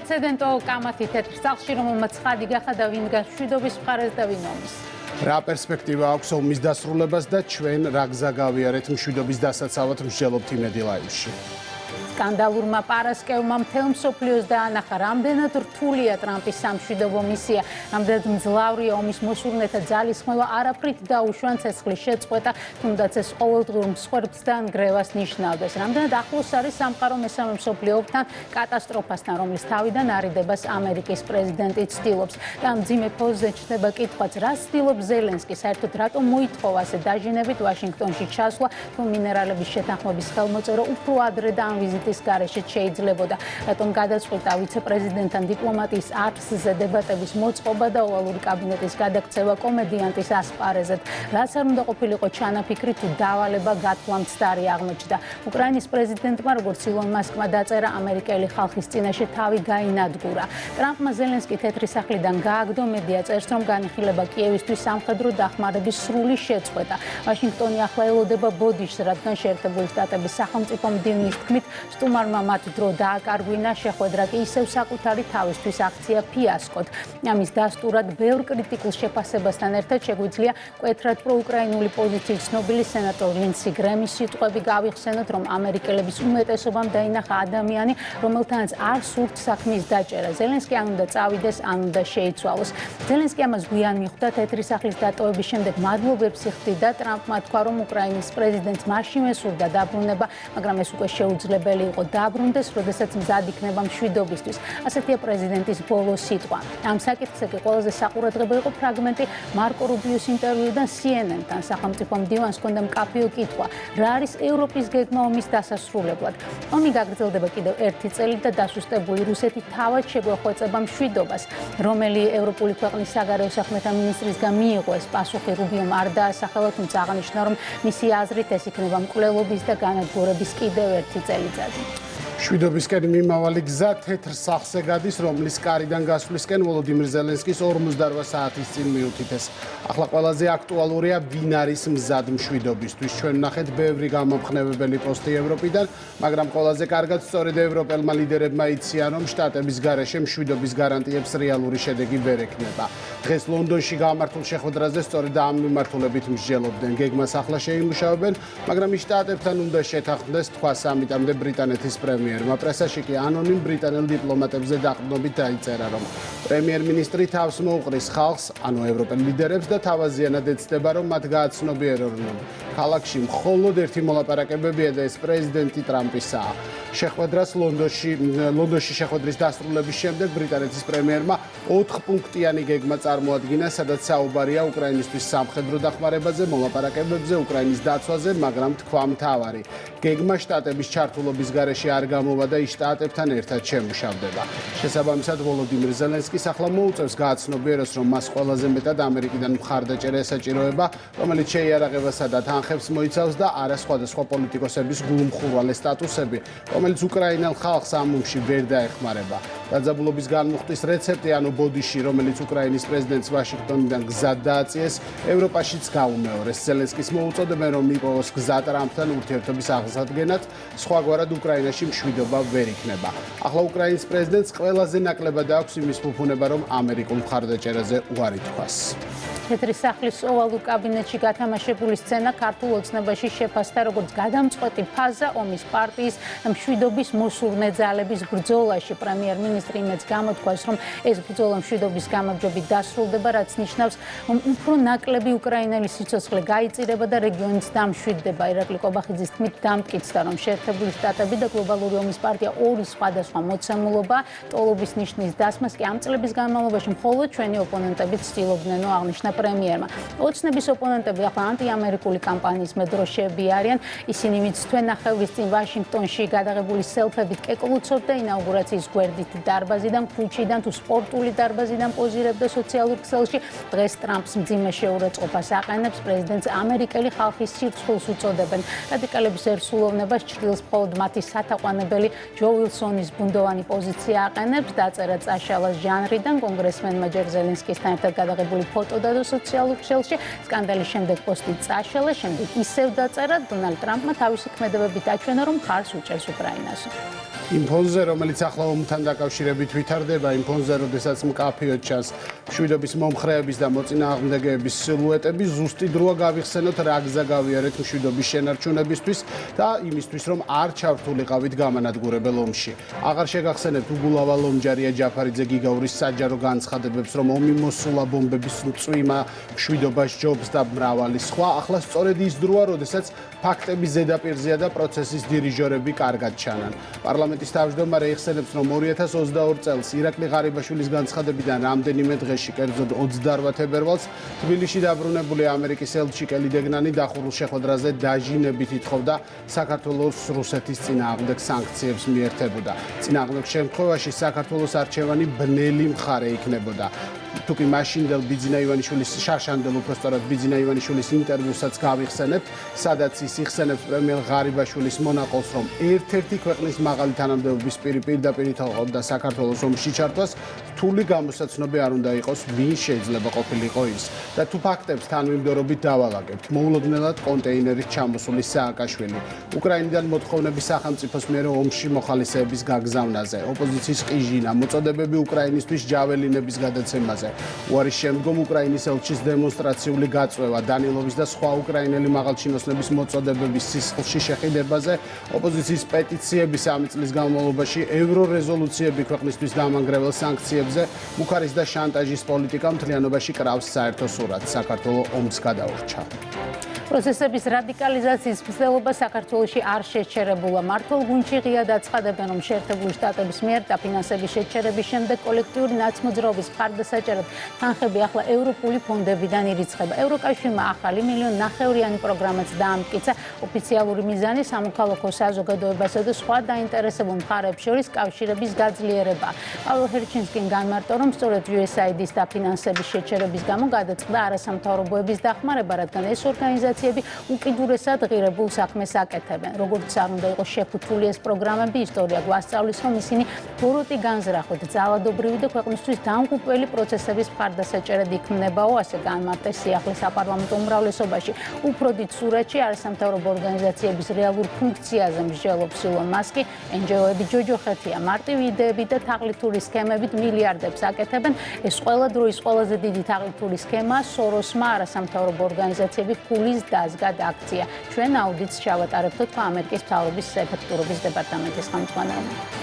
ბეპრეცედენტო კამათი თეთრ სახლში, რომელმაც ხადი გახადა ვინ მშვიდობის მხარეს და ვინ ომის. რა პერსპექტივა აქვს ომის დასრულებას და ჩვენ რა გზა გავიარეთ მშვიდობის დასაცავად მსჯელობთ იმედი ლაივში. სკანდალურმა პარასკევმა მთელ მსოფლიოს დაანახა, რამდენად რთულია ტრამპის სამშვიდობო მისია, რამდენად მძლავრია ომის მოსურნეთა ძალისხმევა, არაფრით დაუშვან ცეცხლის შეწყვეტა, თუნდაც ეს ყოველდღიურ მსხვერპლს და ნგრევას ნიშნავდეს. რამდენად ახლოს არის სამყარო მესამე მსოფლიო ომთან კატასტროფასთან, რომლის თავიდან არიდებას ამერიკის პრეზიდენტი ცდილობს. და მძიმე ფონზე ჩნდება კითხვაც, რა ცდილობს ზელენსკი, საერთოდ რატომ მოითხოვა ასე დაჟინებით ვაშინგტონში ჩასვლა, თუ მინერალების შეთანხმების ხელმოწერა უფრო ადრე და ამ ვიზიტის გარეშე შეიძლებოდა. რატომ გადაწყვიტა ვიცე-პრეზიდენტთან დიპლომატიის არხზე დებატების მოწყობა და ოვალური კაბინეტის გადაქცევა კომედიანტის ასპარეზად. რაც არ უნდა ყოფილიყო ჩანაფიქრი, თუ დავალება გათვლა მცდარი აღმოჩნდა. უკრაინის პრეზიდენტმა, როგორც ილონ მასკმა დაწერა, ამერიკელი ხალხის წინაშე თავი გაინადგურა. ტრამპმა ზელენსკი თეთრი სახლიდან გააგდო, მედია წერს, რომ განიხილება კიევისთვის სამხედრო დახმარების სრული შეწყვეტა. ვაშინგტონი ახლა ელოდება ბოდიშს, რადგან შეერთებული შტატების სახელმწიფო მდივნის თქმით, სტუმარმა მათ დრო დააკარგვინა, შეხვედრა კი ისევ საკუთარი თავისთვის აქცია ფიასკოდ. ამის დასტურად ბევრ კრიტიკულ შეფასებასთან ერთად შეგვიძლია მკვეთრად პროუკრაინული პოზიციის ცნობილი სენატორ ლინდსი გრემის სიტყვები გავიხსენოთ, რომ ამერიკელების უმეტესობამ დაინახა ადამიანი, რომელთანაც არ სურთ საქმის დაჭერა. ზელენსკი ან უნდა წავიდეს, ან უნდა შეიცვალოს. ზელენსკი ამას გვიან მიხვდა თეთრი სახლის დატოვების შემდეგ მადლობებს იხდიდა. ტრამპმა თქვა, რომ უკრაინის პრეზიდენტს მაშინვე სურდა დაბრუნება, მაგრამ ეს უკვე შეუძლებელი იყო დაბრუნდეს, როდესაც მზად იქნება მშვიდობისთვის. ასეთია პრეზიდენტის ბოლო სიტყვა. ამ საკითხზე კი ყველაზე საყურადღებო იყო ფრაგმენტი მარკო რუბიოს ინტერვიუდან CNN-თან. სახელმწიფო მდივანს ჰქონდა მკაფიო კითხვა, რა არის ევროპის გეგმა ომის დასასრულებლად. ომი გაგრძელდება კიდევ ერთი წელი და დასუსტებული რუსეთი თავად შეგვეხვეწება მშვიდობას. რომელი ევროპული ქვეყნის საგარეო საქმეთა მინისტრისგან მიიღო ეს პასუხი, რუბიომ არ დაასახელა, თუმცა აღნიშნა, რომ მისი აზრით ეს იქნება მკვლელობის და განადგურების კიდევ ერთი წელიწადი. მშვიდობისკენ მიმავალი გზა თეთრ სახლზე გადის, რომლის კარიდან გასვლისკენ ვოლოდიმირ ზელენსკის 48 საათის წინ მიუთითეს. ახლა ყველაზე აქტუალურია, ვინ არის მზად მშვიდობისთვის. ჩვენ ვნახეთ ბევრი გამომხნევებელი პოსტი ევროპიდან, მაგრამ ყველაზე კარგად სწორედ ევროპელმა ლიდერებმა იციან, რომ შტატების გარეშე მშვიდობის გარანტიებს რეალური შედეგი ვერ ექნება. დღეს ლონდონში გამართულ შეხვედრაზე სწორედ ამ მიმართულებით მსჯელობდნენ. გეგმას ახლა შეიმუშავებენ, მაგრამ ის შტატებთან უნდა შეთანხმდეს, თქვა სამიტამდე ბრიტანეთის პრემიერმა. პრესაში კი ანონიმ ბრიტანელ დიპლომატებზე დაყრდნობით დაიწერა, რომ პრემიერ-მინისტრი თავს მოუყრის ხალხს, ანუ ევროპელ ლიდერებს და თავაზიანად ეცდება, რომ მათ გააცნობიერონ, რომ ქალაქში მხოლოდ ერთი მოლაპარაკებებია და ეს პრეზიდენტი ტრამპისაა. შეხვედრას ლონდონში შეხვედრის დასრულების შემდეგ ბრიტანეთის პრემიერმა 4 პუნქტიანი გეგმა წარმოადგინა, სადაც საუბარია უკრაინისთვის სამხედრო დახმარებაზე, მოლაპარაკებებზე, უკრაინის დაცვაზე, მაგრამ თქვა მთავარი. გეგმა შტატების ჩართულობის გარეშე არ გამოვა და ის შტატებთან ერთად შემუშავდება. შესაბამისად, ვოლოდიმირ ზელენსკის ახლა მოუწევს გააცნობიეროს, რომ მას ყველაზე მეტად ამერიკიდან მხარდაჭერა ესაჭიროება, რომელიც შეიარაღებასა და თანხებს მოიცავს და არა სხვადასხვა პოლიტიკოსების გულმხურვალე სტატუსები, რომელიც უკრაინელ ხალხს ამ ომში ვერ დაეხმარება. დაძაბულობის განმუხტვის რეცეპტი, ანუ ბოდიში, რომელიც უკრაინის პრეზიდენტს ვაშინგტონიდან გზად დააწიეს, ევროპაშიც გაუმეორეს. ზელენსკის მოუწოდებენ, რომ მიპოვოს გზა ტრამპთან ურთიერთობის აღსადგენად, სხვაგვარად უკრაინაში მშვიდობა ვერ იქნება. ახლა უკრაინის პრეზიდენტს ყველაზე ნაკლებად აქვს იმის ფუფუნება, რომ ამერიკულ მხარდაჭერაზე უარი თქვას. თეთრი სახლის ოვალურ კაბინეტში გათამაშებული სცენა ქართულ ოცნებაში შეფასდა როგორც გადამწყვეტი ფაზა ომის პარტიის მშვიდობის მოსურნე ძალების ბრძოლაში. პრემიერ-მინისტრი იმეც გამოთქვას, რომ ეს ბრძოლა მშვიდობის გამარჯვებით დასრულდება, რაც ნიშნავს, რომ უფრო ნაკლები უკრაინელი სიცოცხლე გაიწირება და რეგიონიც დამშვიდდება. ირაკლი კობახიძის თქმით დამტკიცდა, რომ შეერთებული შტატები და გლობალური ომის პარტია ორი სხვადასხვა მოცემულობა, ტოლობის ნიშნის დასმას კი ამ წლების განმავლობაში მხოლოდ ჩვენი ოპონენტები ცდილობდნენ, აღნიშნა პრემიერმა. ოცნების ოპონენტები ახლა ანტიამერიკული კამპანიის მედროშეები არიან. ისინი მიცდენ ნახევრის წინ ვაშინგტონში გადაღებული სელფებით კეკლუცობ და ინაუგურაციის გვერდით დარბაზიდან, ქუჩიდან თუ სპორტული დარბაზიდან პოზირებდა სოციალურ ქსელში. დღეს ტრამპს მძიმე შეურაცხყოფას აყენებს, პრეზიდენტს ამერიკელი ხალხის სირცხვილს უწოდებენ. რადიკალების ერთსულოვნებას ჭრილს მხოლოდ მათი სათაყვანებელი ჯო უილსონის ბუნდოვანი პოზიცია აყენებს. დაწერა წაშალას ჟანრიდან კონგრესმენმა ჯერ ზელენსკისთან ერთად გადაღებული ფოტო და სოციალურ ქსელში. სკანდალის შემდეგ პოსტი წაშალა, შემდეგ ისევ დაწერა. დონალდ ტრამპმა თავისი ქმედებებით აჩვენა, რომ მხარს უჭერს უკრაინას. იმ ფონზე, რომელიც ახლა ომთან დაკავშირებით ვითარდება, იმ ფონზე, როდესაც მკაფიოდ ჩანს მშვიდობის მომხრეების და მოწინააღმდეგეების სილუეტები, ზუსტი დროა გავიხსენოთ რა გზა გავიარეთ მშვიდობის შენარჩუნებისთვის და იმისთვის, რომ არ ჩავთულიყავით გამანადგურებელ ომში. აღარ შეგახსენებთ უგულავა ლომჯარია ჯაფარიძე გიგაურის საჯარო განცხადებებს, რომ ომი მოსულა ბომბების წვიმა მშვიდობას ჯობს და მრავალი სხვა. ახლა სწორედ ის დროა, როდესაც ფაქტების ზედაპირზეა და პროცესის დირიჟორები კარგად ჩანან. პარლამენტის თავმჯდომარე იხსენებს, რომ 2022 წელს ირაკლი ღარიბაშვილის განცხადებიდან რამდენიმე დღეში, კერძოდ 28 თებერვალს, თბილისში დაბრუნებული ამერიკის ელჩი კელი დეგნანი დახურულ შეხვედრაზე დაჟინებით ითხოვდა საქართველოს რუსეთის წინააღმდეგ სანქციებს მიერთებოდა. წინააღმდეგ შემთხვევაში საქართველოს არჩევანი ბნელი მხარე იქნებოდა. თუკი მაშინდელ ბიძინა ივანიშვილის შარშანდელ უпростоრად ბიძინა ივანიშვილის ინტერვიუსაც გავიხსენებთ, სადაც ის იხსენებს პრემიერ ღარიბაშვილის მონაყოლს, რომ ერთ-ერთი ქვეყნის მაღალი თანამდებობის პირდაპირ ითხოვდა საქართველოს ომში ჩართვას, რთული გამოსაცნობი არ უნდა იყოს, ვინ შეიძლება ყოფილიყო ის. და თუ ფაქტებს თანმიმდევრობით დავალაგებთ, მოულოდნელად კონტეინერით ჩამოსული სააკაშვილი, უკრაინიდან მოთხოვნების სახელმწიფოს მიერ ომში მოხალისეების გაგზავნაზე, ოპოზიციის ყიჟინა, მოწოდებები უკრაინისთვის ჯაველინების გადაცემაზე, უარის შემდგომ უკრაინის ელჩის დემონსტრაციული გაწვევა, დანილოვის და სხვა უკრაინელი მაღალჩინოსნების მოწოდებების სისხლში შეყიდებაზე, ოპოზიციის პეტიციები 3 წლის განმავლობაში, ევრორეზოლუციები ქვეყნისთვის დამანგრეველ სანქციებზე, ბუქარის და შანტაჟის პოლიტიკა მთლიანობაში კრავს საერთო სურათს. საქართველოს ომს გადაურჩა. პროცესების რადიკალიზაციის მცდელობა საქართველოში არ შეჩერებულა. მართლ გუნდში ღიად აცხადებენ, რომ შეერთებული შტატების მიერ დაფინანსების შეჩერების შემდეგ კოლექტიური ნაცმოძრაობის მხარდასაჭერად თანხები ახლა ევროპული ფონდებიდან ირიცხება. ევროკავშირმა ახალი 1,5 მილიონიანი პროგრამაც დაამტკიცა. ოფიციალური მიზანი სამოქალაქო საზოგადოებასა და სხვა დაინტერესებულ მხარეებს შორის კავშირების გაძლიერება. პავლო ჰერჩინსკიმ განმარტა, რომ სწორედ USAID-ის დაფინანსების შეჩერების გამო გადაწყდა არასამთავრობოების დახმარება, რადგან ეს ორგანიზაციები უკიდურესად ღირებულ საქმეს აკეთებენ. როგორც არ უნდა იყოს შეფუთული ეს პროგრამები, ისტორია გვასწავლის, რომ ისინი ბოროტი განზრახოთ, ძალადობრივი და ქვეყნისთვის დამღუპველი პროცესების მხარდასაჭერად იქმნებაო, ასე განმარტეს სიახლე საპარლამენტო უმრავლესობაში. უფრო დიდ სურათში არასამთავრობო ორგანიზაციების რეალურ ფუნქციაზე მსჯელობს ილონ მასკი, NGO-ები ჯოჯოხეთია, მარტივი იდეებით და თაღლითური სქემებით მილიარდებს აკეთებენ. ეს ყველა დროის ყველაზე დიდი თაღლითური სქემაა სოროსმა არასამთავრობო ორგანიზაციების ფულის დაზგად აქცია. ჩვენ აუდიტს ჩავატარებთ ამერიკის მთავრობის ეფექტურობის დეპარტამენტის ხელმძღვანელმა.